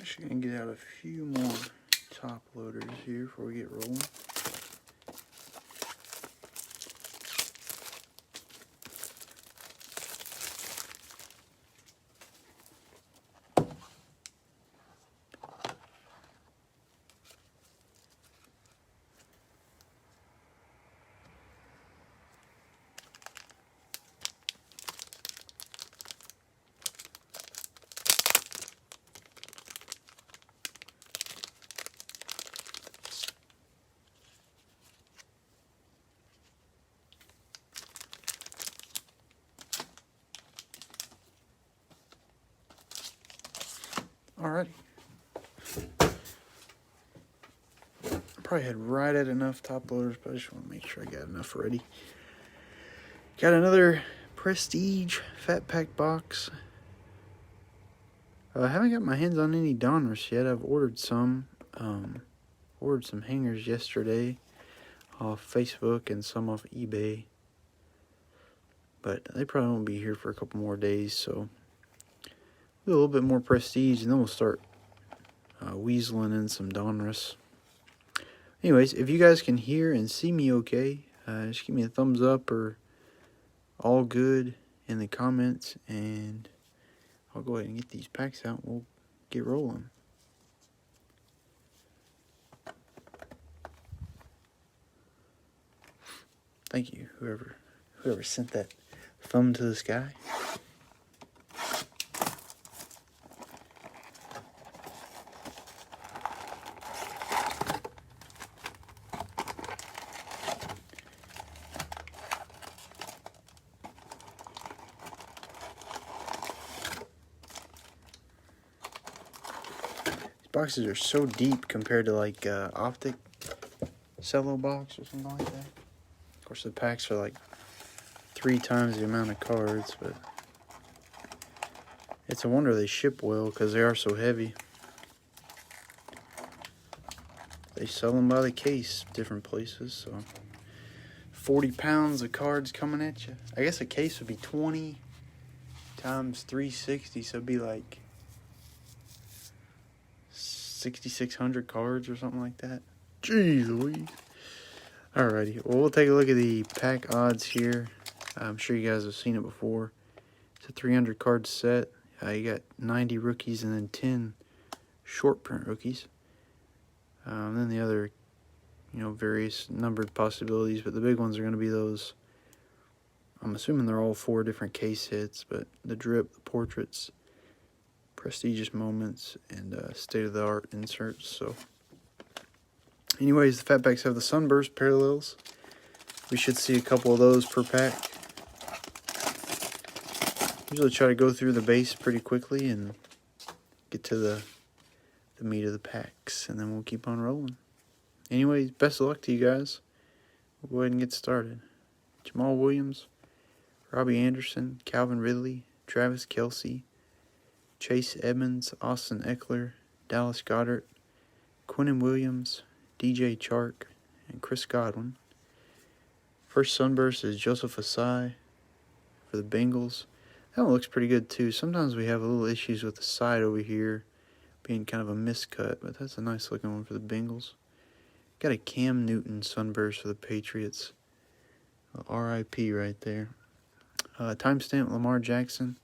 Actually gonna get out a few more top loaders here before we get rolling. Alrighty. I probably had right at enough top loaders, but I just want to make sure I got enough ready. Got another Prestige Fat Pack box. I haven't got my hands on any Donruss yet. I've ordered some. Ordered some hangers yesterday off Facebook and some off eBay. But they probably won't be here for a couple more days, so a little bit more Prestige, and then we'll start weaseling in some Donruss. Anyways, if you guys can hear and see me okay, just give me a thumbs up or all good in the comments, and I'll go ahead and get these packs out and we'll get rolling. Thank you, whoever sent that thumb to the sky. Boxes are so deep compared to like Optic cello box or something like that. Of course, the packs are like 3 times the amount of cards, but it's a wonder they ship well because they are so heavy. They sell them by the case different places, so 40 pounds of cards coming at you. I guess a case would be 20 times 360, so it'd be like 6,600 cards or something like that. Jeez Louise. Alrighty, well, we'll take a look at the pack odds here. I'm sure you guys have seen it before. It's a 300 card set. You got 90 rookies and then 10 short print rookies. Then the other, various numbered possibilities, but the big ones are going to be those. I'm assuming they're all 4 different case hits, but the drip, the portraits, prestigious moments, and state-of-the-art inserts. So anyways, the fat packs have the sunburst parallels. We should see a couple of those per pack. Usually try to go through the base pretty quickly and get to the meat of the packs, and then we'll keep on rolling. Anyways, best of luck to you guys. We'll go ahead and get started. Jamal Williams, Robbie Anderson, Calvin Ridley, Travis Kelce, Chase Edmonds, Austin Eckler, Dallas Goedert, Quinnen Williams, DJ Chark, and Chris Godwin. First sunburst is Joseph Asai for the Bengals. That one looks pretty good too. Sometimes we have a little issues with the side over here being kind of a miscut, but that's a nice looking one for the Bengals. Got a Cam Newton sunburst for the Patriots. RIP right there. Timestamp Lamar Jackson.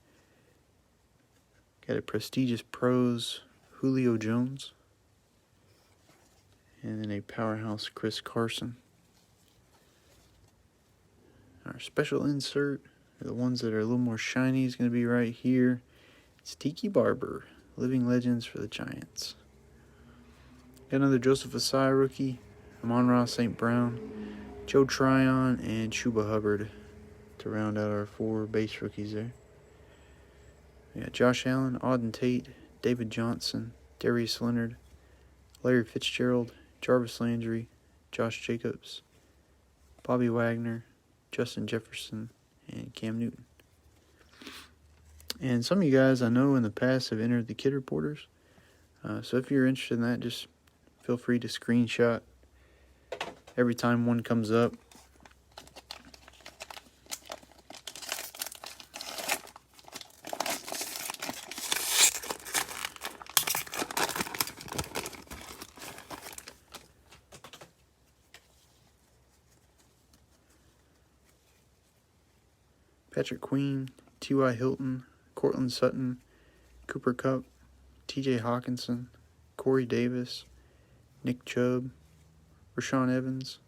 Got a prestigious pros Julio Jones. And then a powerhouse Chris Carson. Our special insert, the ones that are a little more shiny, is going to be right here. It's Tiki Barber, Living Legends for the Giants. Got another Joseph Asai rookie, Amon-Ra St. Brown, Joe Tryon, and Chuba Hubbard to round out our 4 base rookies there. We got Josh Allen, Auden Tate, David Johnson, Darius Leonard, Larry Fitzgerald, Jarvis Landry, Josh Jacobs, Bobby Wagner, Justin Jefferson, and Cam Newton. And some of you guys I know in the past have entered the kid reporters. So if you're interested in that, just feel free to screenshot every time one comes up. Patrick Queen, T.Y. Hilton, Cortland Sutton, Cooper Kupp, T.J. Hawkinson, Corey Davis, Nick Chubb, Rashawn Evans,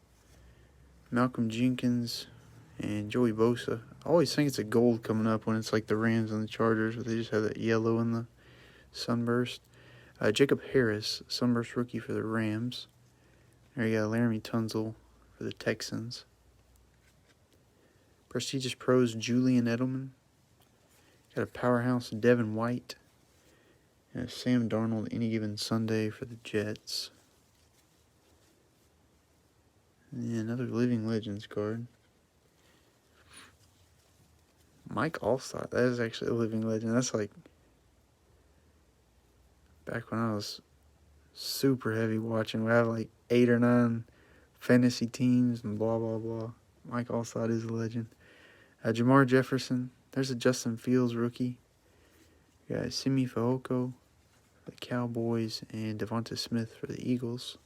Malcolm Jenkins, and Joey Bosa. I always think it's a gold coming up when it's like the Rams and the Chargers, but they just have that yellow in the sunburst. Jacob Harris, sunburst rookie for the Rams. There you got Laramie Tunsil for the Texans. Prestigious Pros, Julian Edelman. Got a powerhouse, Devin White. And Sam Darnold, Any Given Sunday for the Jets. And another Living Legends card. Mike Allstott, that is actually a living legend. That's like back when I was super heavy watching. We have like 8 or 9 fantasy teams and blah, blah, blah. Mike Allstott is a legend. Jamar Jefferson. There's a Justin Fields rookie. You got Simi Fehoko for the Cowboys and Devonta Smith for the Eagles.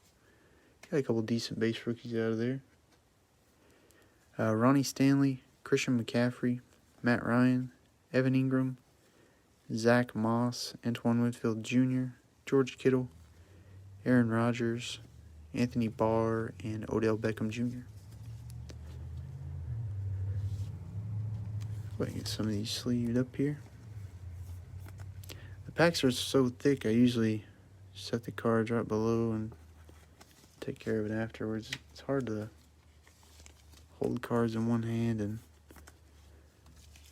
Got a couple decent base rookies out of there. Ronnie Stanley, Christian McCaffrey, Matt Ryan, Evan Ingram, Zach Moss, Antoine Winfield Jr., George Kittle, Aaron Rodgers, Anthony Barr, and Odell Beckham Jr. Go ahead and get some of these sleeved up here. The packs are so thick, I usually set the cards right below and take care of it afterwards. It's hard to hold cards in one hand and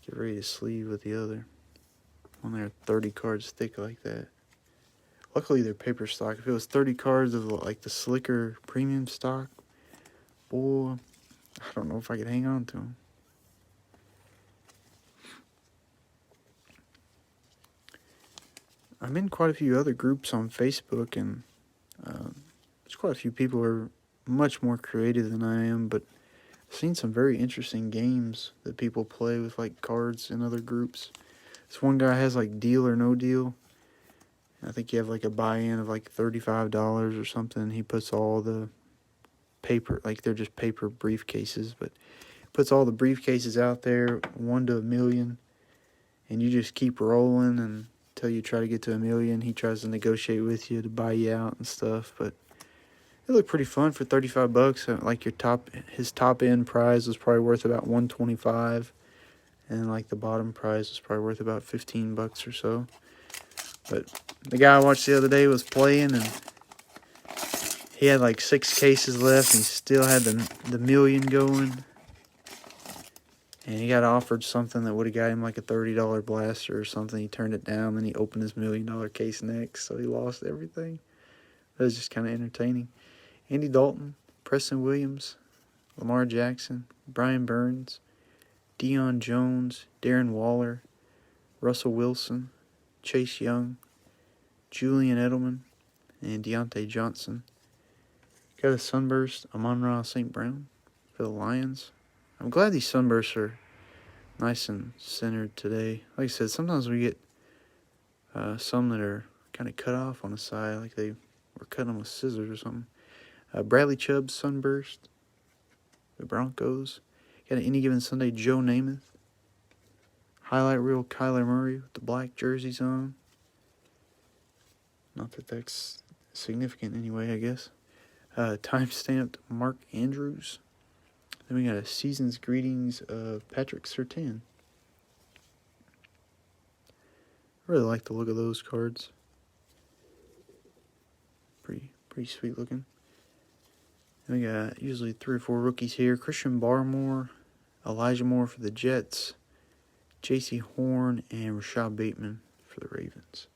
get ready to sleeve with the other when they're 30 cards thick like that. Luckily, they're paper stock. If it was 30 cards of like the slicker premium stock, boy, I don't know if I could hang on to them. I'm in quite a few other groups on Facebook, and there's quite a few people who are much more creative than I am, but I've seen some very interesting games that people play with like cards in other groups. This one guy has like Deal or No Deal. I think you have like a buy-in of like $35 or something. He puts all the paper, like they're just paper briefcases, but puts all the briefcases out there, 1 to 1,000,000, and you just keep rolling and until you try to get to 1,000,000. He tries to negotiate with you to buy you out and stuff, but it looked pretty fun for $35. Like his top end prize was probably worth about $125, and like the bottom prize was probably worth about $15 or so. But the guy I watched the other day was playing, and he had like 6 cases left, and he still had the million going. And he got offered something that would have got him like a $30 blaster or something. He turned it down, then he opened his $1 million case next, so he lost everything. It was just kind of entertaining. Andy Dalton, Preston Williams, Lamar Jackson, Brian Burns, Deion Jones, Darren Waller, Russell Wilson, Chase Young, Julian Edelman, and Deontay Johnson. Got a sunburst, Amon-Ra St. Brown for the Lions. I'm glad these sunbursts are nice and centered today. Like I said, sometimes we get some that are kind of cut off on the side, like they were cutting them with scissors or something. Bradley Chubb, sunburst, the Broncos. Got an Any Given Sunday, Joe Namath. Highlight reel, Kyler Murray with the black jerseys on. Not that that's significant anyway, I guess. Time-stamped Mark Andrews. Then we got a Season's Greetings of Patrick Surtain. I really like the look of those cards. Pretty sweet looking. Then we got usually 3 or 4 rookies here. Christian Barmore, Elijah Moore for the Jets, J.C. Horn, and Rashad Bateman for the Ravens.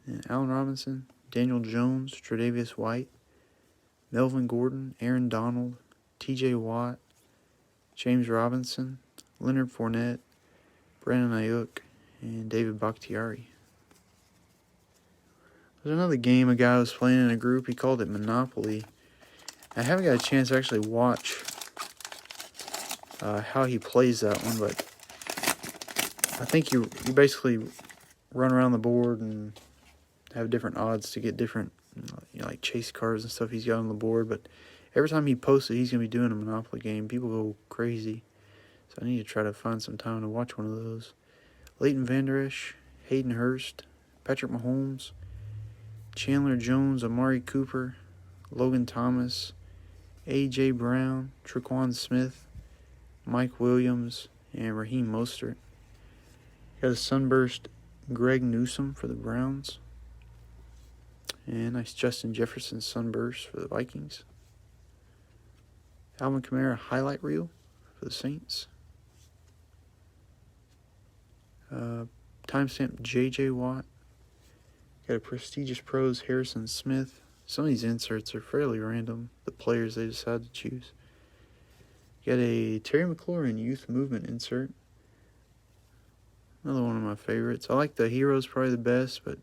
And Allen Robinson, Daniel Jones, Tre'Davious White, Melvin Gordon, Aaron Donald, T.J. Watt, James Robinson, Leonard Fournette, Brandon Ayuk, and David Bakhtiari. There's another game a guy was playing in a group. He called it Monopoly. I haven't got a chance to actually watch how he plays that one, but I think you basically run around the board and have different odds to get different, like chase cards and stuff he's got on the board. But Every time he posts that he's going to be doing a Monopoly game, people go crazy. So I need to try to find some time to watch one of those. Leighton Vander Esch, Hayden Hurst, Patrick Mahomes, Chandler Jones, Amari Cooper, Logan Thomas, A.J. Brown, Traquan Smith, Mike Williams, and Raheem Mostert. Got a sunburst Greg Newsome for the Browns. And nice Justin Jefferson sunburst for the Vikings. Alvin Kamara highlight reel for the Saints. Timestamp J.J. Watt. Got a prestigious pros Harrison Smith. Some of these inserts are fairly random, the players they decide to choose. Got a Terry McLaurin youth movement insert. Another one of my favorites. I like the heroes probably the best, but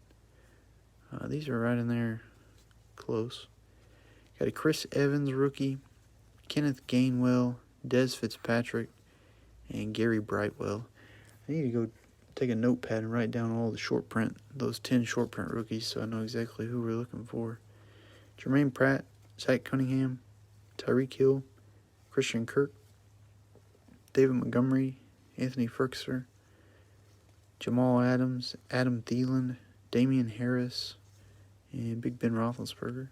these are right in there close. Got a Chris Evans rookie, Kenneth Gainwell, Des Fitzpatrick, and Gary Brightwell. I need to go take a notepad and write down all the short print, those 10 short print rookies, so I know exactly who we're looking for. Jermaine Pratt, Zach Cunningham, Tyreek Hill, Christian Kirk, David Montgomery, Anthony Ferguson, Jamal Adams, Adam Thielen, Damian Harris, and Big Ben Roethlisberger.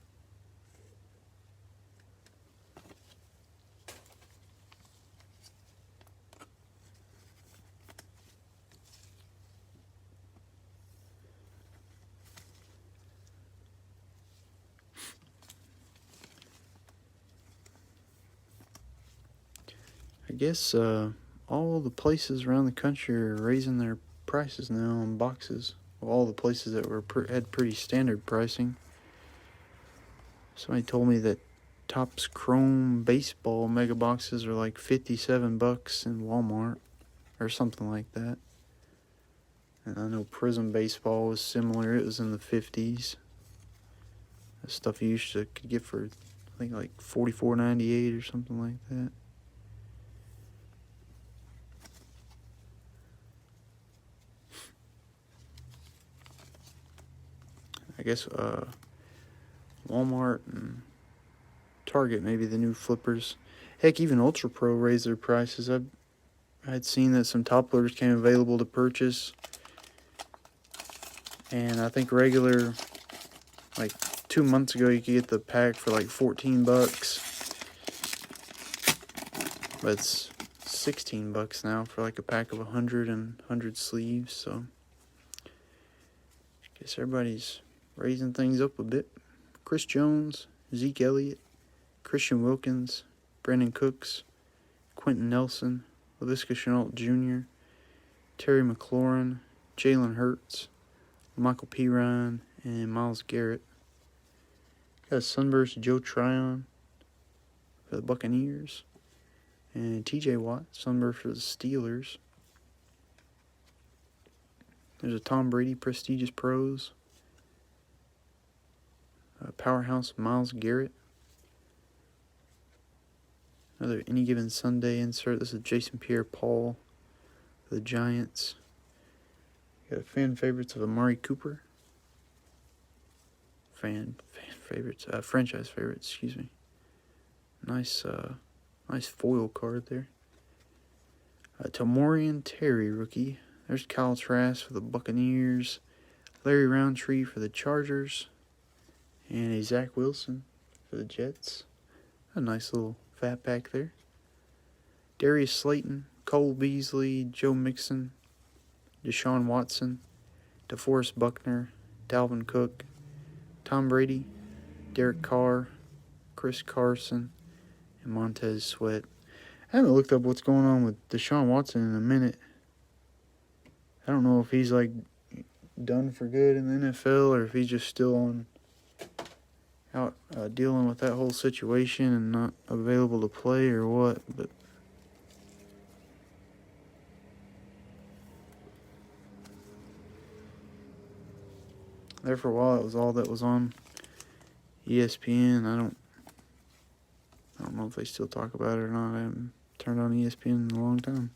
I guess all the places around the country are raising their prices now on boxes. All the places that had pretty standard pricing. Somebody told me that Topps Chrome baseball mega boxes are like $57 in Walmart or something like that. And I know Prism baseball was similar. It was in the 50s. That stuff you could get for I think like $44.98 or something like that. I guess Walmart and Target maybe the new flippers. Heck, even Ultra Pro raised their prices. I had seen that some top loaders came available to purchase, and I think regular, like 2 months ago, you could get the pack for like $14, but it's $16 now for like a pack of 100 sleeves. So I guess everybody's raising things up a bit. Chris Jones, Zeke Elliott, Christian Wilkins, Brandon Cooks, Quentin Nelson, Laviska Shenault Jr., Terry McLaurin, Jalen Hurts, Michael P. Ryan, and Myles Garrett. Got a sunburst Joe Tryon for the Buccaneers, and T.J. Watt, sunburst for the Steelers. There's a Tom Brady prestigious pros. Powerhouse Myles Garrett. Another Any Given Sunday insert. This is Jason Pierre-Paul for the Giants. Got fan favorites of Amari Cooper. Franchise favorites, excuse me. Nice foil card there. Tamorian Terry rookie. There's Kyle Trask for the Buccaneers. Larry Roundtree for the Chargers. And a Zach Wilson for the Jets. A nice little fat pack there. Darius Slayton, Cole Beasley, Joe Mixon, Deshaun Watson, DeForest Buckner, Dalvin Cook, Tom Brady, Derek Carr, Chris Carson, and Montez Sweat. I haven't looked up what's going on with Deshaun Watson in a minute. I don't know if he's like done for good in the NFL or if he's just still out dealing with that whole situation and not available to play or what, but there for a while it was all that was on ESPN. I don't know if they still talk about it or not. I haven't turned on ESPN in a long time.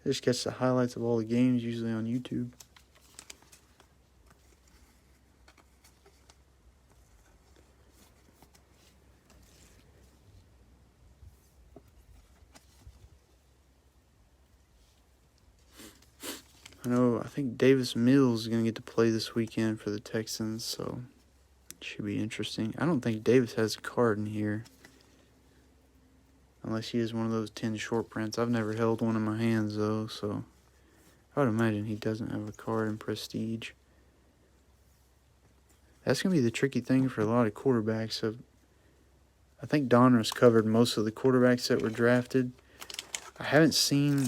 I just catch the highlights of all the games usually on YouTube. I think Davis Mills is going to get to play this weekend for the Texans, so it should be interesting. I don't think Davis has a card in here. Unless he is one of those 10 short prints. I've never held one in my hands, though, so I would imagine he doesn't have a card in Prestige. That's going to be the tricky thing for a lot of quarterbacks. I think Donruss covered most of the quarterbacks that were drafted. I haven't seen...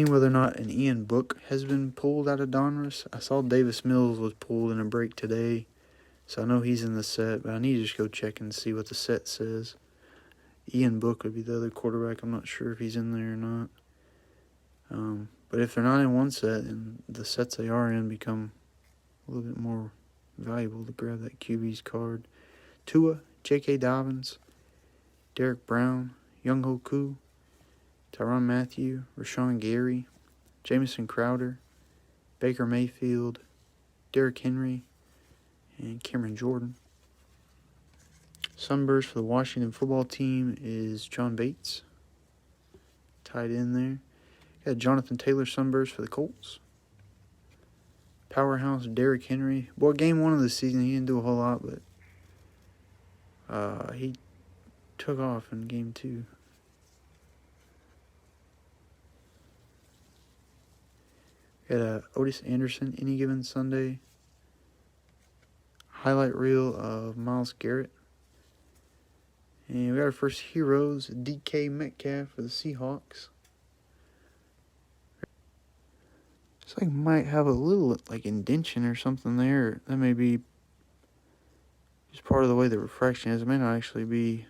whether or not an Ian Book has been pulled out of Donruss. I saw Davis Mills was pulled in a break today. So I know he's in the set, but I need to just go check and see what the set says. Ian Book would be the other quarterback. I'm not sure if he's in there or not. But if they're not in one set, and the sets they are in become a little bit more valuable to grab that QB's card. Tua, J.K. Dobbins, Derek Brown, Younghoe Koo, Tyrann Mathieu, Rashawn Gary, Jamison Crowder, Baker Mayfield, Derrick Henry, and Cameron Jordan. Sunburst for the Washington football team is John Bates. Tied in there. Got Jonathan Taylor Sunburst for the Colts. Powerhouse Derrick Henry. Boy, game 1 of the season, he didn't do a whole lot, but he took off in game 2. Got Otis Anderson, Any Given Sunday. Highlight reel of Myles Garrett. And we got our first heroes, DK Metcalf for the Seahawks. Looks like might have a little like indention or something there. That may be just part of the way the refraction is. It may not actually be.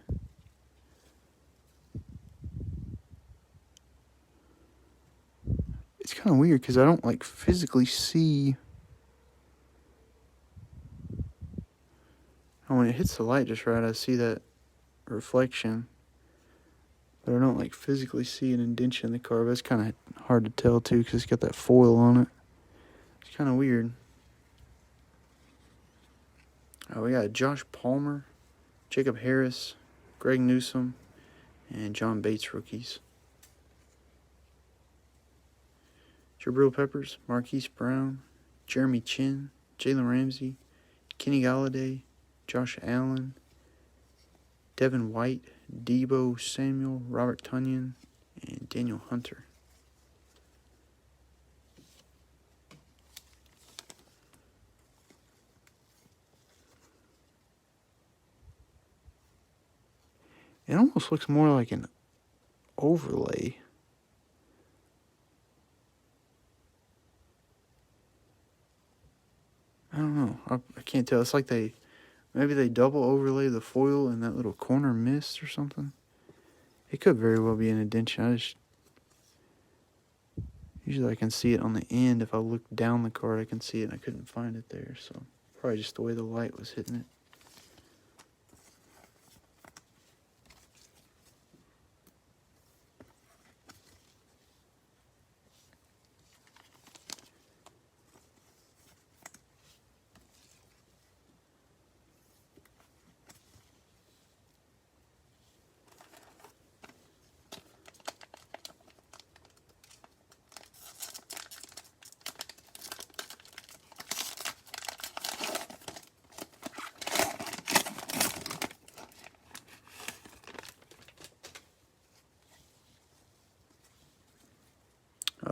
It's kind of weird because I don't like physically see. And when it hits the light just right, I see that reflection. But I don't like physically see an indention in the car. But it's kind of hard to tell too because it's got that foil on it. It's kind of weird. We got Josh Palmer, Jacob Harris, Greg Newsome, and John Bates rookies. Jabril Peppers, Marquise Brown, Jeremy Chin, Jalen Ramsey, Kenny Galladay, Josh Allen, Devin White, Debo Samuel, Robert Tonyan, and Daniel Hunter. It almost looks more like an overlay. I don't know. I can't tell. It's like maybe they double overlay the foil in that little corner mist or something. It could very well be an indention. Usually I can see it on the end. If I look down the card, I can see it, and I couldn't find it there. So probably just the way the light was hitting it.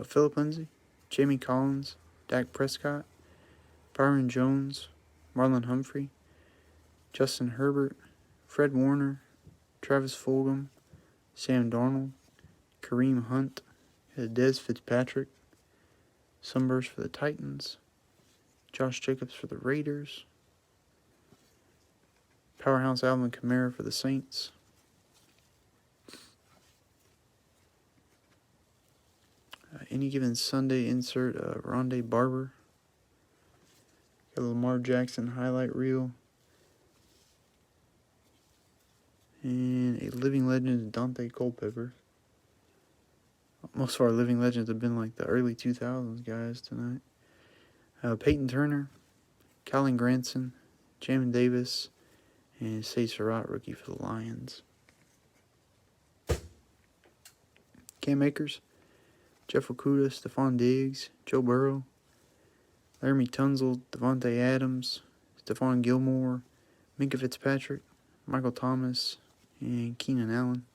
Phillip Lindsay, Jamie Collins, Dak Prescott, Byron Jones, Marlon Humphrey, Justin Herbert, Fred Warner, Travis Fulgham, Sam Darnold, Kareem Hunt, Dez Fitzpatrick, Sunburst for the Titans, Josh Jacobs for the Raiders, Powerhouse Alvin Kamara for the Saints, Any Given Sunday insert Rondé Barber. Got a Lamar Jackson highlight reel. And a Living Legend Dante Culpepper. Most of our Living Legends have been like the early 2000s guys tonight. Peyton Turner, Colin Granson, Jamin Davis, and Say Surratt rookie for the Lions. Cam Akers, Jeff Okudah, Stephon Diggs, Joe Burrow, Laramie Tunsil, Devontae Adams, Stephon Gilmore, Minka Fitzpatrick, Michael Thomas, and Keenan Allen.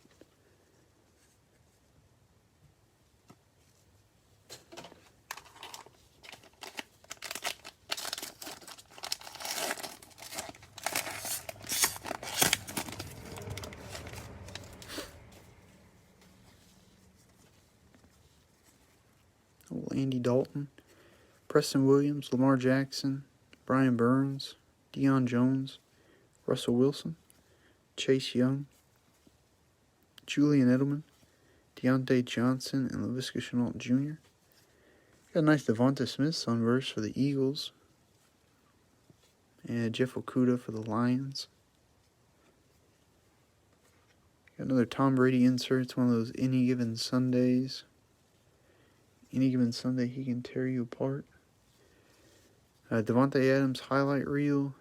Andy Dalton, Preston Williams, Lamar Jackson, Brian Burns, Deion Jones, Russell Wilson, Chase Young, Julian Edelman, Deontay Johnson, and Laviska Shenault Jr. Got a nice Devonta Smith sunburst for the Eagles. And Jeff Okudah for the Lions. Got another Tom Brady insert. It's one of those any given Sundays. Any given Sunday, he can tear you apart. Devontae Adams highlight reel.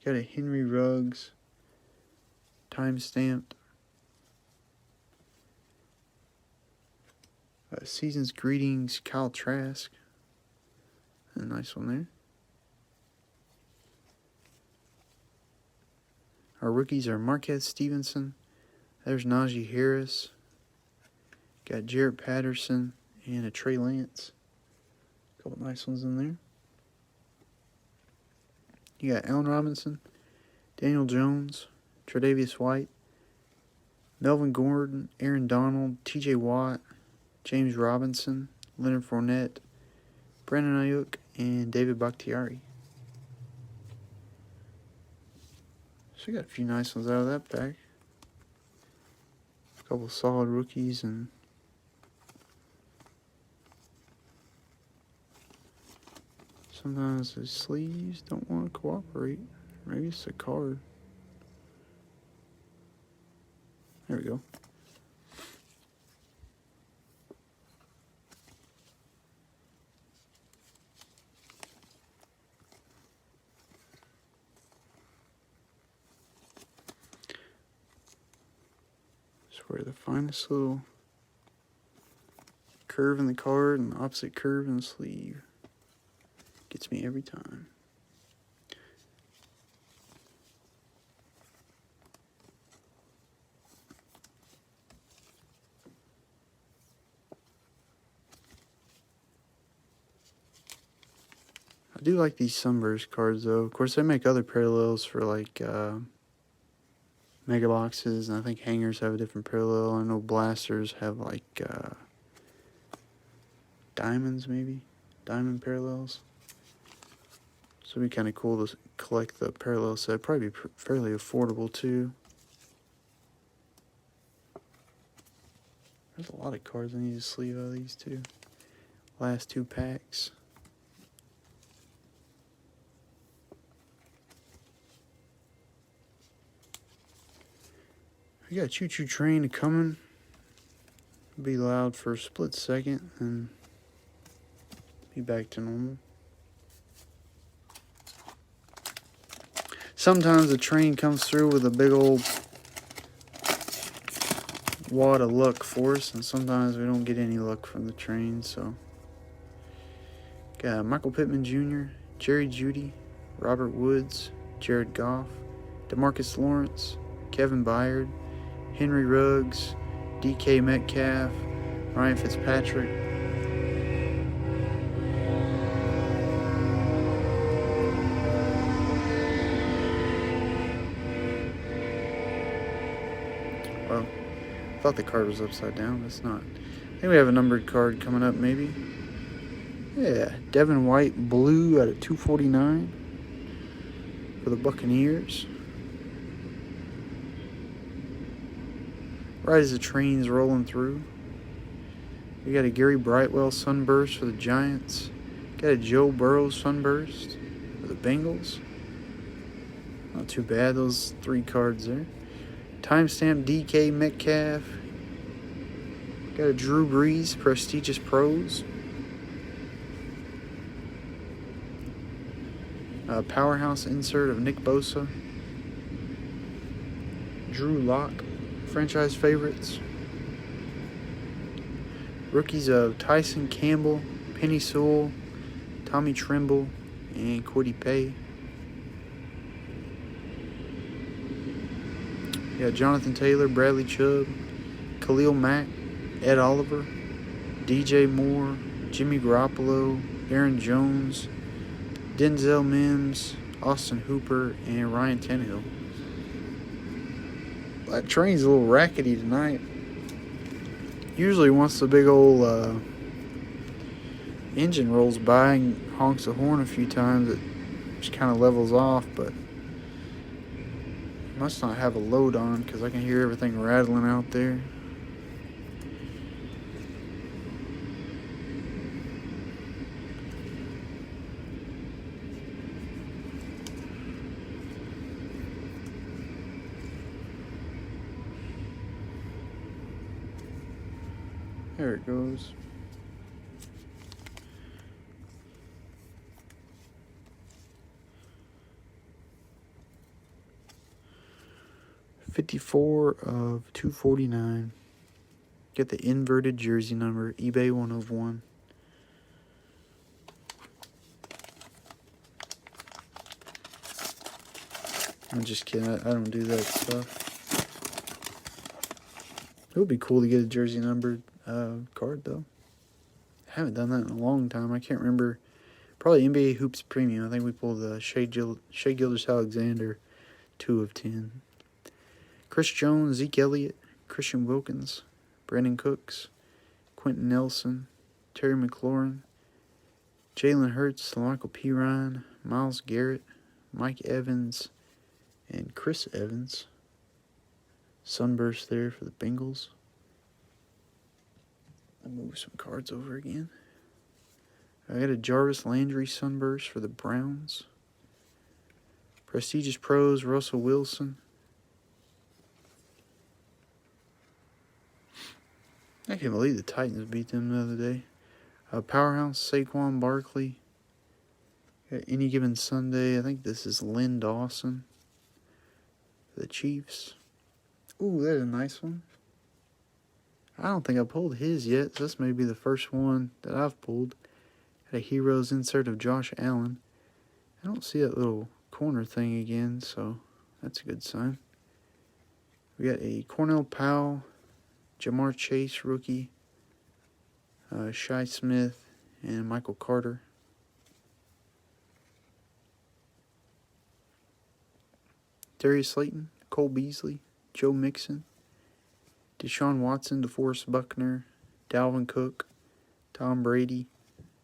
Got a Henry Ruggs time-stamped. Season's greetings, Kyle Trask. A nice one there. Our rookies are Marquez Stevenson. There's Najee Harris. Got Jarrett Patterson and a Trey Lance. A couple nice ones in there. You got Allen Robinson, Daniel Jones, Tre'Davious White, Melvin Gordon, Aaron Donald, T.J. Watt, James Robinson, Leonard Fournette, Brandon Ayuk, and David Bakhtiari. So we got a few nice ones out of that pack. A couple solid rookies and sometimes the sleeves don't want to cooperate. Maybe it's a card. There we go. Where the finest little curve in the card and the opposite curve in the sleeve gets me every time. I do like these Sunburst cards though. Of course, they make other parallels for like Mega Boxes, and I think Hangers have a different parallel. I know Blasters have like Diamonds, maybe? Diamond parallels. So it'd be kind of cool to collect the parallel set. Probably be fairly affordable too. There's a lot of cards I need to sleeve out of these two. Last two packs. We got Choo Choo Train coming. Be loud for a split second and be back to normal. Sometimes the train comes through with a big old wad of luck for us, and sometimes we don't get any luck from the train. So, got Michael Pittman Jr., Jerry Jeudy, Robert Woods, Jared Goff, DeMarcus Lawrence, Kevin Byard, Henry Ruggs, DK Metcalf, Ryan Fitzpatrick. Well, I thought the card was upside down. It's not. I think we have a numbered card coming up, maybe. Yeah, Devin White, blue out of 249 for the Buccaneers. Right as the train's rolling through. We got a Gary Brightwell sunburst for the Giants. Got a Joe Burrow sunburst for the Bengals. Not too bad, those three cards there. Timestamp DK Metcalf. Got a Drew Brees, Prestigious Pros. A powerhouse insert of Nick Bosa. Drew Lock, franchise favorites. Rookies of Tyson Campbell, Penny Sewell, Tommy Trimble, and Cody Pay. We got Jonathan Taylor, Bradley Chubb, Khalil Mack, Ed Oliver, DJ Moore, Jimmy Garoppolo, Aaron Jones, Denzel Mims, Austin Hooper, and Ryan Tannehill. That train's a little rackety tonight. Usually once the big old engine rolls by and honks the horn a few times, it just kind of levels off, but must not have a load on because I can hear everything rattling out there. There it goes. $54 of $249. Get the inverted jersey number, eBay 101. I'm just kidding. I don't do that stuff. It would be cool to get a jersey numbered card, though. I haven't done that in a long time. I can't remember. Probably NBA Hoops Premium. I think we pulled the Shea Gilgeous-Alexander 2 of 10. Chris Jones, Zeke Elliott, Christian Wilkins, Brandon Cooks, Quentin Nelson, Terry McLaurin, Jalen Hurts, Michael Pirine, Myles Garrett, Mike Evans, and Chris Evans. Sunburst there for the Bengals. I'll move some cards over again. I got a Jarvis Landry sunburst for the Browns. Prestigious Pros, Russell Wilson. I can't believe the Titans beat them the other day. Powerhouse, Saquon Barkley. Any Given Sunday, I think this is Lynn Dawson. The Chiefs. Ooh, that's a nice one. I don't think I pulled his yet, so this may be the first one that I've pulled. Got a Heroes insert of Josh Allen. I don't see that little corner thing again, so that's a good sign. We got a Cornell Powell, Jamar Chase rookie, Shi Smith, and Michael Carter. Darius Slayton, Cole Beasley, Joe Mixon, Deshaun Watson, DeForest Buckner, Dalvin Cook, Tom Brady,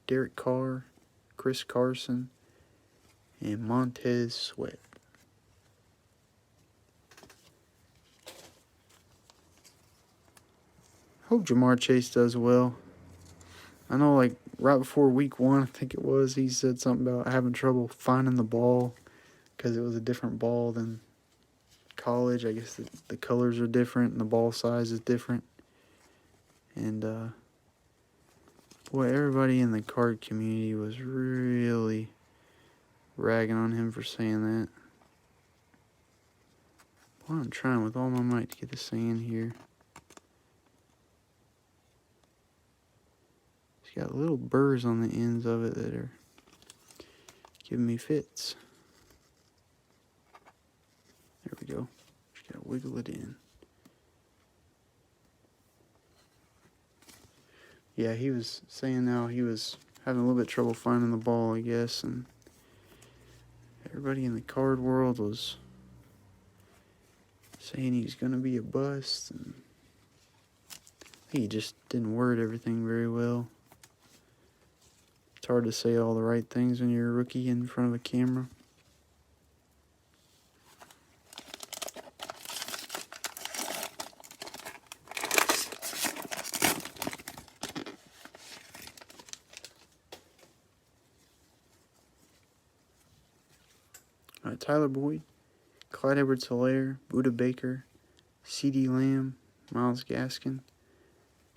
Derek Carr, Chris Carson, and Montez Sweat. Hope Jamar Chase does well. I know, like, right before week 1, I think it was, he said something about having trouble finding the ball because it was a different ball than college. I guess the colors are different and the ball size is different. And, boy, everybody in the card community was really ragging on him for saying that. Boy, I'm trying with all my might to get this thing in here. It's got little burrs on the ends of it that are giving me fits. There we go. Just gotta wiggle it in. Yeah, he was saying now he was having a little bit of trouble finding the ball, I guess, and everybody in the card world was saying he's gonna be a bust, and I think he just didn't word everything very well. It's hard to say all the right things when you're a rookie in front of a camera. Tyler Boyd, Clyde Edwards-Helaire, Buda Baker, CeeDee Lamb, Myles Gaskin,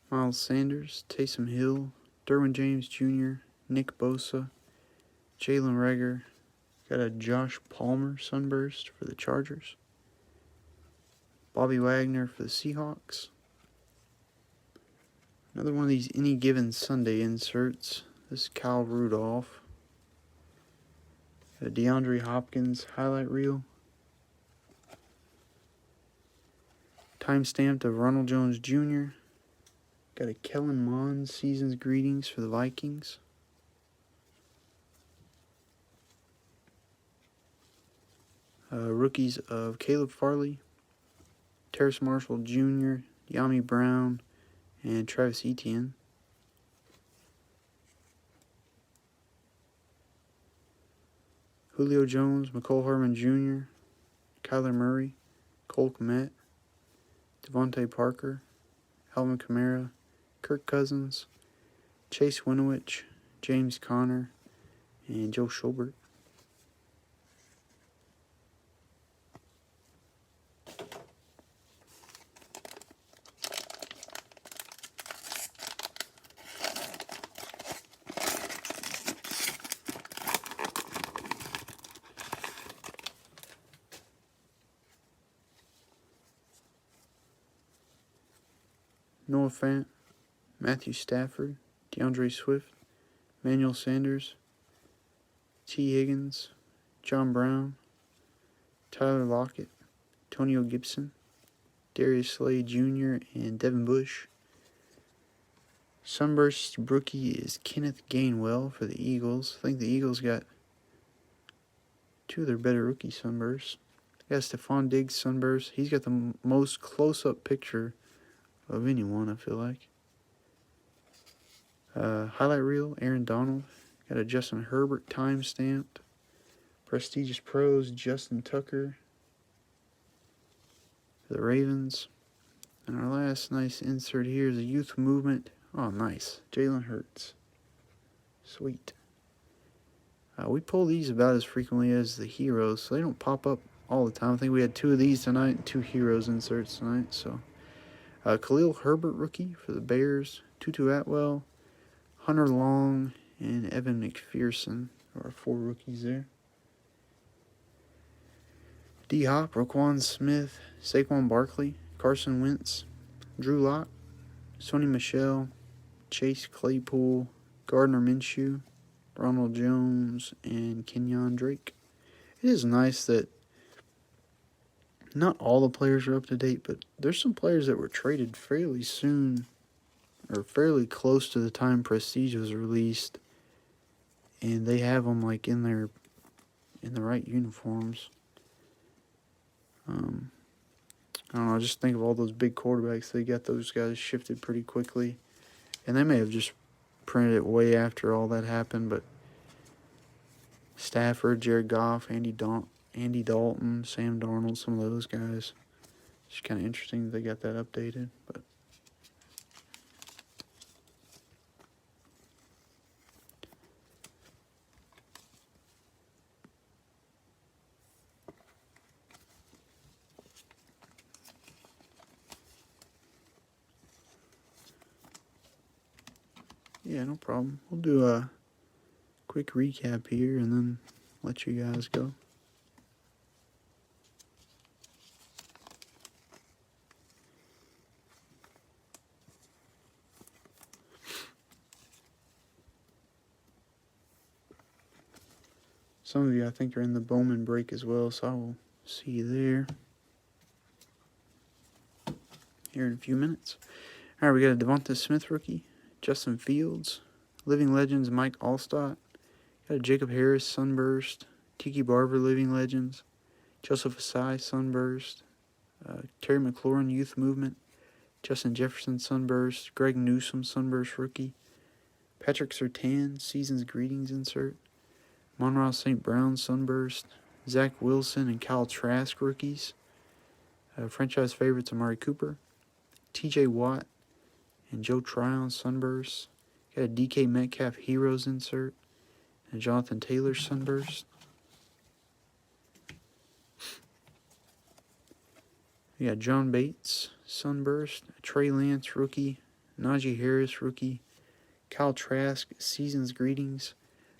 Miles Sanders, Taysom Hill, Derwin James Jr., Nick Bosa, Jalen Reagor. Got a Josh Palmer sunburst for the Chargers. Bobby Wagner for the Seahawks. Another one of these Any Given Sunday inserts. This is Kyle Rudolph. A DeAndre Hopkins highlight reel. Timestamped of Ronald Jones Jr. Got a Kellen Mond season's greetings for the Vikings. Rookies of Caleb Farley, Terrace Marshall Jr., Yami Brown, and Travis Etienne. Julio Jones, McCole Hardman Jr., Kyler Murray, Cole Kmet, Devontae Parker, Alvin Kamara, Kirk Cousins, Chase Winovich, James Conner, and Joe Schobert. Noah Fant, Matthew Stafford, DeAndre Swift, Emmanuel Sanders, T. Higgins, John Brown, Tyler Lockett, Antonio Gibson, Darius Slay Jr., and Devin Bush. Sunburst rookie is Kenneth Gainwell for the Eagles. I think the Eagles got two of their better rookie sunbursts. They got Stephon Diggs sunburst. He's got the most close-up picture of anyone, I feel like. Highlight reel, Aaron Donald. Got a Justin Herbert time stamped. Prestigious Pros, Justin Tucker for the Ravens. And our last nice insert here is a youth movement. Oh, nice. Jalen Hurts. Sweet. We pull these about as frequently as the heroes, so they don't pop up all the time. I think we had two of these tonight and two heroes inserts tonight. So, Khalil Herbert rookie for the Bears. Tutu Atwell, Hunter Long, and Evan McPherson are our four rookies there. D-Hop, Roquan Smith, Saquon Barkley, Carson Wentz, Drew Lock, Sony Michel, Chase Claypool, Gardner Minshew, Ronald Jones, and Kenyon Drake. It is nice that not all the players are up to date, but there's some players that were traded fairly soon or fairly close to the time Prestige was released, and they have them like in the right uniforms. I don't know, I just think of all those big quarterbacks. They got those guys shifted pretty quickly, and they may have just printed it way after all that happened, but Stafford, Jared Goff, Andy Dalton, Sam Darnold, some of those guys. It's kind of interesting that they got that updated, but yeah, no problem. We'll do a quick recap here and then let you guys go. Some of you, I think, are in the Bowman break as well, so I will see you there here in a few minutes. All right, we got a Devonta Smith rookie, Justin Fields, Living Legends Mike Allstott, got a Jacob Harris Sunburst, Tiki Barber Living Legends, Joseph Asai Sunburst, Terry McLaurin Youth Movement, Justin Jefferson Sunburst, Greg Newsome Sunburst rookie, Patrick Surtain Season's Greetings insert, Monroe St. Brown Sunburst, Zach Wilson and Kyle Trask rookies, franchise favorites Amari Cooper, TJ Watt and Joe Tryon Sunburst, got a DK Metcalf Heroes insert, and Jonathan Taylor Sunburst. We got John Bates Sunburst, Trey Lance rookie, Najee Harris rookie, Kyle Trask Season's Greetings,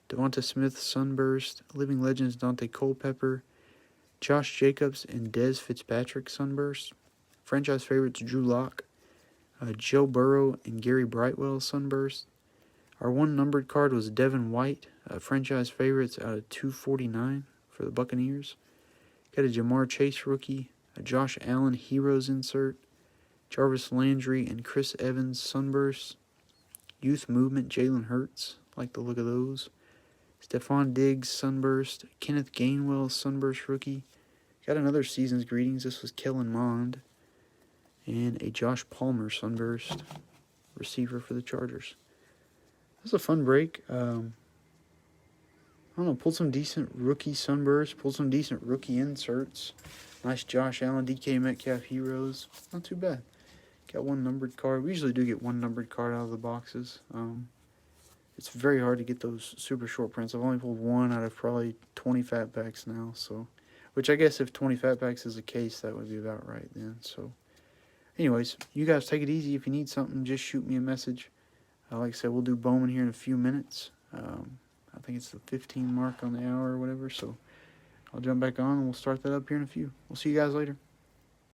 Devonta Smith Sunburst, Living Legends Dante Culpepper, Josh Jacobs and Dez Fitzpatrick Sunburst, franchise favorites Drew Lock, Joe Burrow and Gary Brightwell Sunburst. Our one numbered card was Devin White, franchise favorites out of 249 for the Buccaneers. Got a Jamar Chase rookie, a Josh Allen Heroes insert, Jarvis Landry and Chris Evans Sunburst, Youth Movement Jalen Hurts, like the look of those, Stephon Diggs Sunburst, Kenneth Gainwell Sunburst rookie. Got another Season's Greetings. This was Kellen Mond, and a Josh Palmer Sunburst receiver for the Chargers. That's a fun break. I don't know, pulled some decent rookie Sunbursts, pulled some decent rookie inserts. Nice Josh Allen, DK Metcalf Heroes. Not too bad. Got one numbered card. We usually do get one numbered card out of the boxes. It's very hard to get those super short prints. I've only pulled one out of probably 20 fat packs now. So, which I guess if 20 fat packs is a case, that would be about right then. So, anyways, you guys take it easy. If you need something, just shoot me a message. Like I said, we'll do Bowman here in a few minutes. I think it's the 15 mark on the hour or whatever. So I'll jump back on and we'll start that up here in a few. We'll see you guys later.